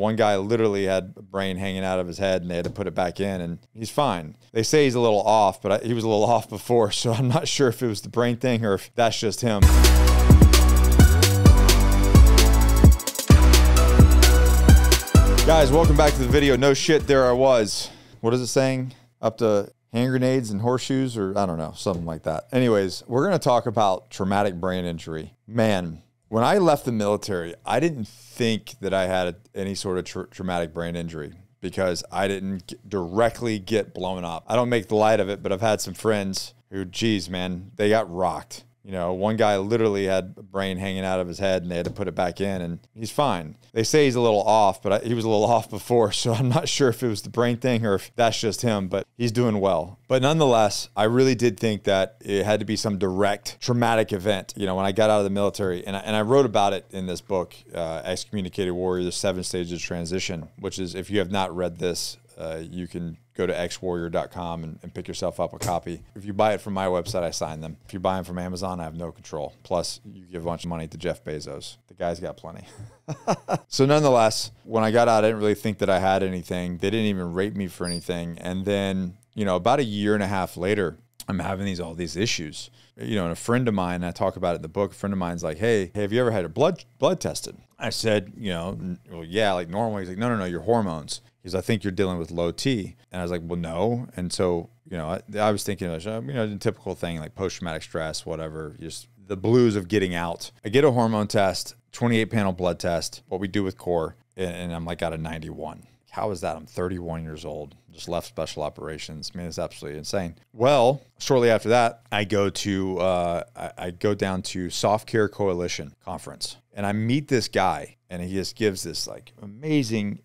One guy literally had a brain hanging out of his head and they had to put it back in and he's fine. They say he's a little off, but he was a little off before, so I'm not sure if it was the brain thing or if that's just him. Guys, welcome back to the video. No shit, there I was. What is it saying? Up to hand grenades and horseshoes, or I don't know, something like that. Anyways, we're going to talk about traumatic brain injury. Man, when I left the military, I didn't think that I had any sort of traumatic brain injury because I didn't directly get blown up. I don't make the light of it, but I've had some friends who, geez, man, they got rocked. You know, one guy literally had a brain hanging out of his head and they had to put it back in and he's fine. They say he's a little off, but he was a little off before, so I'm not sure if it was the brain thing or if that's just him, but he's doing well. But nonetheless, I really did think that it had to be some direct traumatic event. You know, when I got out of the military, and I wrote about it in this book, Excommunicated Warrior, the 7 Stages of Transition, which is, if you have not read this, you can go to xwarrior.com and pick yourself up a copy. If you buy it from my website, I sign them. If you buy them from Amazon, I have no control. Plus, you give a bunch of money to Jeff Bezos. The guy's got plenty. So nonetheless, when I got out, I didn't really think that I had anything. They didn't even rate me for anything. And then, you know, about a year and a half later, I'm having all these issues. You know, and a friend of mine, I talk about it in the book, a friend of mine's like, hey, have you ever had your blood tested? I said, you know, well, yeah, like normal. He's like, no, your hormones. Because I think you're dealing with low T. And I was like, well, no. And so, you know, I was thinking, you know, the typical thing like post-traumatic stress, whatever, just the blues of getting out. I get a hormone test, 28-panel blood test, what we do with core, and I'm like at a 91. How is that? I'm 31 years old, just left special operations. I mean, it's absolutely insane. Well, shortly after that, I go down to Soft Care Coalition conference, and I meet this guy, and he just gives this like amazing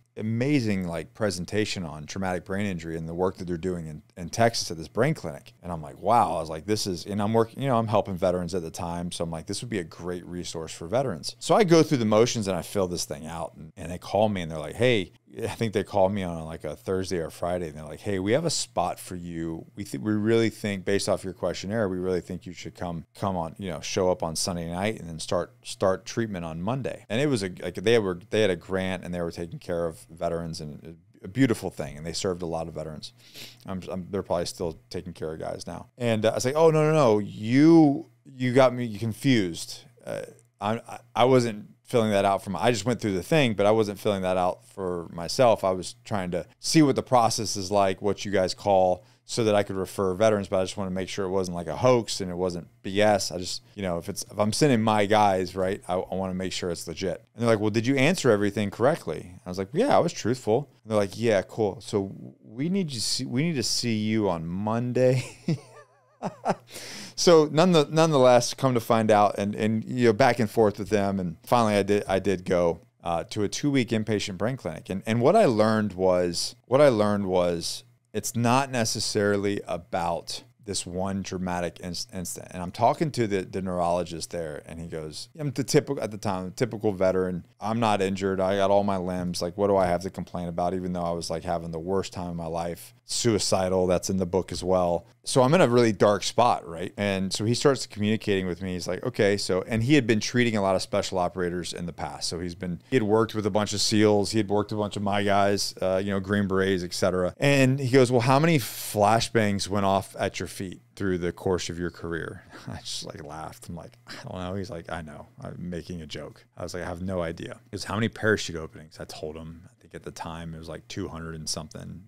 like presentation on traumatic brain injury and the work that they're doing in Texas at this brain clinic. And I'm like, wow, I was like, this is, and I'm working, you know, I'm helping veterans at the time. So I'm like, this would be a great resource for veterans. So I go through the motions and I fill this thing out and they call me and they're like, hey, I think they called me on like a Thursday or Friday. And they're like, hey, we have a spot for you. We really think based off your questionnaire, we really think you should come on, you know, show up on Sunday night and then start treatment on Monday. And it was they had a grant and they were taking care of veterans, and a beautiful thing, and they served a lot of veterans. They're probably still taking care of guys now. And I was like, oh, no, you got me confused. I wasn't filling that out I just went through the thing, but I wasn't filling that out for myself. I was trying to see what the process is like, what you guys call, so that I could refer veterans, but I just want to make sure it wasn't like a hoax and it wasn't BS. I just, you know, if I'm sending my guys, right, I want to make sure it's legit. And they're like, well, did you answer everything correctly? I was like, yeah, I was truthful. And they're like, yeah, cool. So we need to see you on Monday. So nonetheless, come to find out, and you know, back and forth with them, and finally I did go to a 2-week inpatient brain clinic, and what I learned was it's not necessarily about this one dramatic instant. And I'm talking to the neurologist there, and he goes, I'm the typical veteran. I'm not injured. I got all my limbs. Like, what do I have to complain about? Even though I was like having the worst time of my life. Suicidal, that's in the book as well. So I'm in a really dark spot, right? And so he starts communicating with me. He's like, okay, so, and he had been treating a lot of special operators in the past. So he had worked with a bunch of SEALs. He had worked with a bunch of my guys, you know, Green Berets, etc. And he goes, well, how many flashbangs went off at your feet through the course of your career? I just like laughed. I'm like, I don't know. He's like, I know. I'm making a joke. I was like, I have no idea. He goes, how many parachute openings? I told him, I think at the time it was like 200 and something,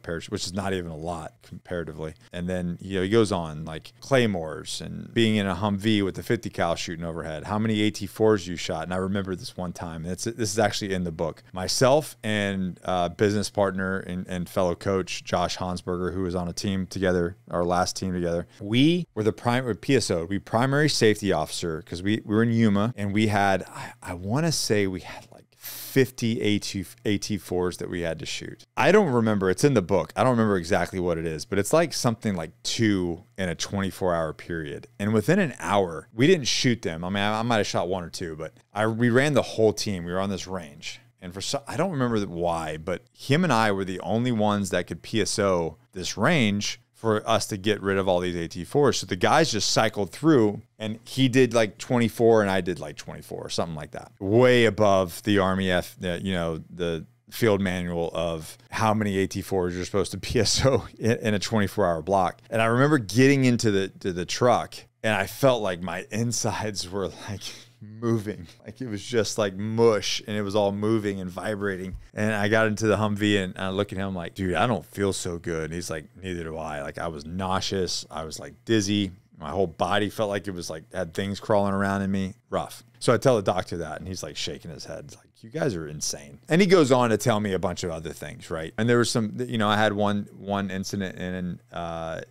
parachute, which is not even a lot comparatively. And then, you know, he goes on like claymores and being in a Humvee with the 50 cal shooting overhead. How many AT-4s you shot? And I remember this one time. This is actually in the book. Myself and business partner and fellow coach Josh Hansberger, who was on a team together, our last team together. We were the primary safety officer, because we were in Yuma, and we had, I want to say we had like 50 AT-4s that we had to shoot. I don't remember. It's in the book. I don't remember exactly what it is, but it's like something like 2 in a 24-hour period. And within an hour, we didn't shoot them. I mean, I might have shot 1 or 2, but we ran the whole team. We were on this range. And I don't remember why, but him and I were the only ones that could PSO this range for us to get rid of all these AT4s. So the guys just cycled through, and he did like 24 and I did like 24 or something like that. Way above the Army the field manual of how many AT4s you're supposed to PSO in a 24-hour block. And I remember getting into the truck, and I felt like my insides were like moving, like it was just like mush, and it was all moving and vibrating. And I got into the Humvee, and I look at him like, dude, I don't feel so good. And he's like, neither do I. Like, I was nauseous. I was like dizzy. My whole body felt like it was like had things crawling around in me. Rough. So I tell the doctor that, and he's like shaking his head. He's like, you guys are insane. And he goes on to tell me a bunch of other things, right? And there was some, I had one incident in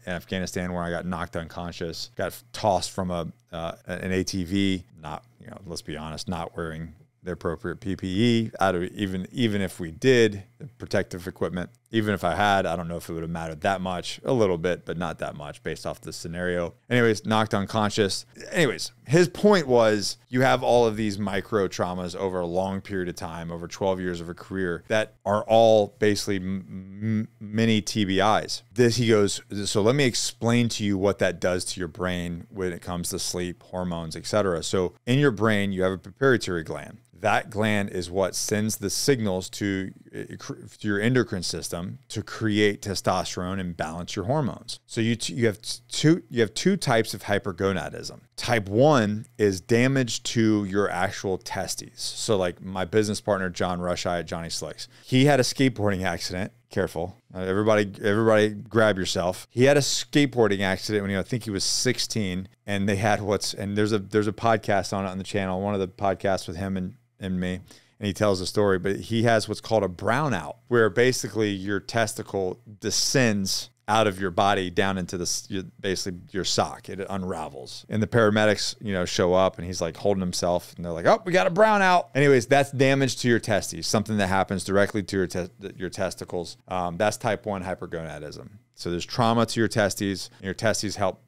Afghanistan where I got knocked unconscious, got tossed from an ATV, not, let's be honest, not wearing the appropriate PPE, even if we did, the protective equipment, even if I had, I don't know if it would have mattered that much, a little bit, but not that much based off the scenario. Anyways, knocked unconscious. Anyways, his point was you have all of these micro traumas over a long period of time, over 12 years of a career, that are all basically mini TBIs. He goes, so let me explain to you what that does to your brain when it comes to sleep, hormones, etc. So in your brain, you have a pituitary gland. That gland is what sends the signals to your endocrine system to create testosterone and balance your hormones. So you have two types of hypergonadism. Type 1 is damage to your actual testes. So like my business partner, John Rusheye at Johnny Slicks, he had a skateboarding accident. Careful. Everybody grab yourself. He had a skateboarding accident when I think he was 16, and they had there's a podcast on it on the channel, one of the podcasts with him and me, and he tells a story, but he has what's called a brownout, where basically your testicle descends out of your body down into basically your sock. It unravels, and the paramedics show up, and he's like holding himself, and they're like, oh, we got a brownout. Anyways, that's damage to your testes, something that happens directly to your testicles. That's type 1 hypergonadism. So there's trauma to your testes, and your testes help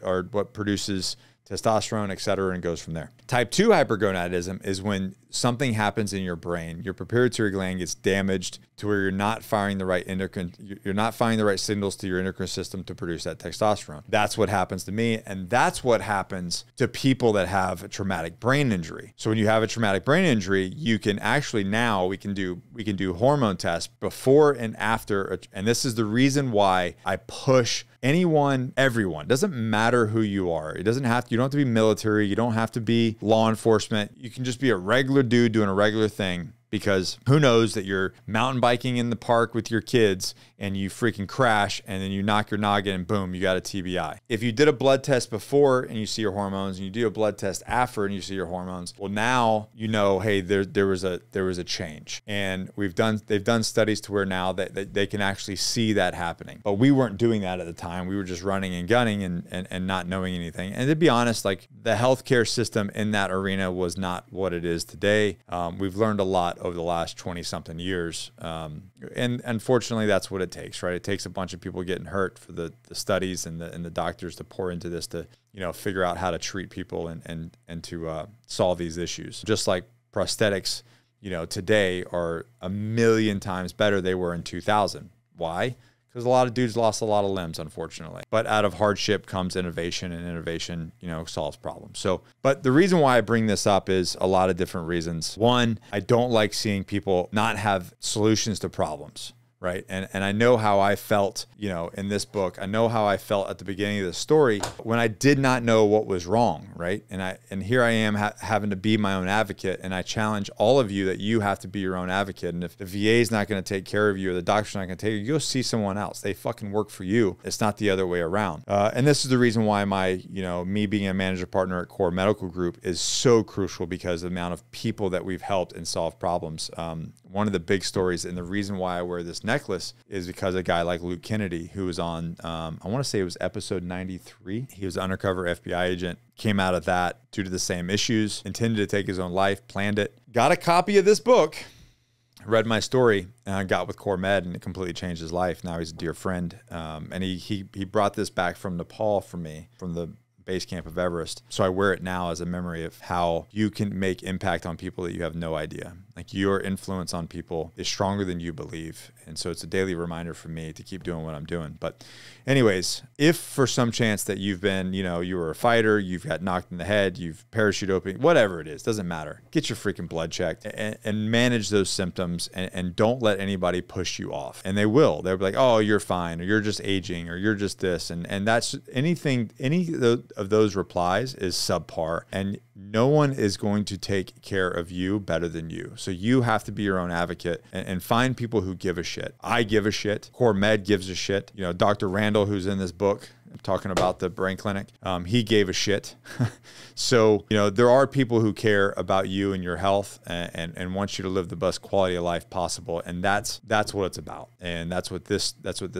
or what produces testosterone, et cetera, and goes from there. Type 2 hypergonadism is when something happens in your brain, your pituitary gland gets damaged to where you're not firing the right signals to your endocrine system to produce that testosterone. That's what happens to me, and that's what happens to people that have a traumatic brain injury. So when you have a traumatic brain injury, you can actually we can do hormone tests before and after, and this is the reason why I push everyone. Doesn't matter who you are. You don't have to be military. You don't have to be law enforcement. You can just be a regular dude doing a regular thing, because who knows that you're mountain biking in the park with your kids and you freaking crash and then you knock your noggin and boom, you got a TBI. If you did a blood test before and you see your hormones, and you do a blood test after and you see your hormones, well, now hey, there was a change. And they've done studies to where now that they can actually see that happening. But we weren't doing that at the time. We were just running and gunning and not knowing anything. And to be honest, like the healthcare system in that arena was not what it is today. We've learned a lot over the last 20 something years. And unfortunately, that's what it takes, right? It takes a bunch of people getting hurt for the studies and the doctors to pour into this to, figure out how to treat people and to solve these issues. Just like prosthetics, today are a million times better they were in 2000. Why? Because a lot of dudes lost a lot of limbs, unfortunately. But out of hardship comes innovation, and innovation, solves problems. So, but the reason why I bring this up is a lot of different reasons. One, I don't like seeing people not have solutions to problems. Right. And I know how I felt, in this book. I know how I felt at the beginning of the story when I did not know what was wrong. Right. And here I am having to be my own advocate. And I challenge all of you that you have to be your own advocate. And if the VA is not going to take care of you, or the doctor's not going to take you, go see someone else. They fucking work for you. It's not the other way around. And this is the reason why me being a manager partner at Core Medical Group is so crucial, because of the amount of people that we've helped and solved problems. One of the big stories, and the reason why I wear this necklace, is because a guy like Luke Kennedy, who was on, I want to say it was episode 93. He was an undercover FBI agent, came out of that due to the same issues, intended to take his own life, planned it, got a copy of this book, read my story, got with Core Med, and it completely changed his life. Now he's a dear friend. And he brought this back from Nepal for me, from the base camp of Everest. So I wear it now as a memory of how you can make impact on people that you have no idea. Like, your influence on people is stronger than you believe. And so it's a daily reminder for me to keep doing what I'm doing. But anyways, if for some chance that you've been, you were a fighter, you've got knocked in the head, you've parachute open, whatever it is, doesn't matter. Get your freaking blood checked and manage those symptoms, and don't let anybody push you off. And they will. They'll be like, oh, you're fine, or you're just aging, or you're just this. And that's any of those replies is subpar. And no one is going to take care of you better than you. So you have to be your own advocate and find people who give a shit. I give a shit. Core Med gives a shit. Dr. Randall, who's in this book, talking about the brain clinic, he gave a shit. So, there are people who care about you and your health and want you to live the best quality of life possible. And that's what it's about. And that's what this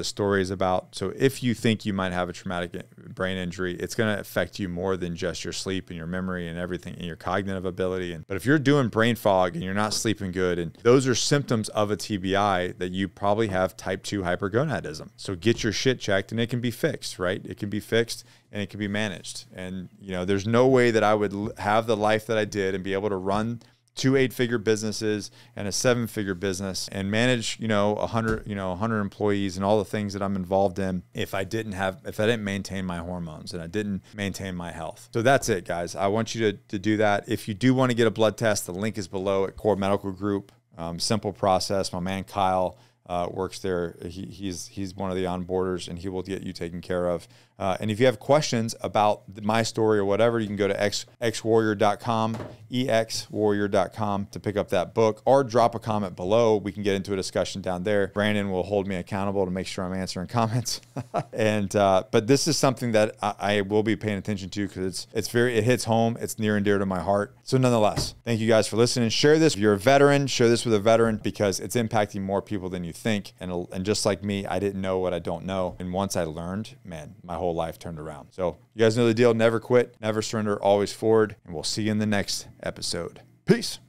story is about. So if you think you might have a traumatic brain injury, it's going to affect you more than just your sleep and your memory and everything and your cognitive ability. But if you're doing brain fog and you're not sleeping good, and those are symptoms of a TBI, that you probably have type 2 hypergonadism. So get your shit checked, and it can be fixed, right? It can be fixed and it can be managed. And, there's no way that I would have the life that I did and be able to run 2 8-figure businesses and a 7-figure business and manage, 100 employees and all the things that I'm involved in if I didn't maintain my hormones and I didn't maintain my health. So that's it, guys. I want you to do that. If you do want to get a blood test, the link is below at Core Medical Group. Simple process. My man, Kyle, works there. He's one of the onboarders, and he will get you taken care of. And if you have questions about my story or whatever, you can go to xwarrior.com, exwarrior.com to pick up that book, or drop a comment below. We can get into a discussion down there. Brandon will hold me accountable to make sure I'm answering comments. But this is something that I will be paying attention to, because it hits home. It's near and dear to my heart. So nonetheless, thank you guys for listening. Share this. If you're a veteran, share this with a veteran, because it's impacting more people than you think. And just like me, I didn't know what I don't know. And once I learned, man, my whole life turned around. So you guys know the deal. Never quit, never surrender, always forward. And we'll see you in the next episode. Peace.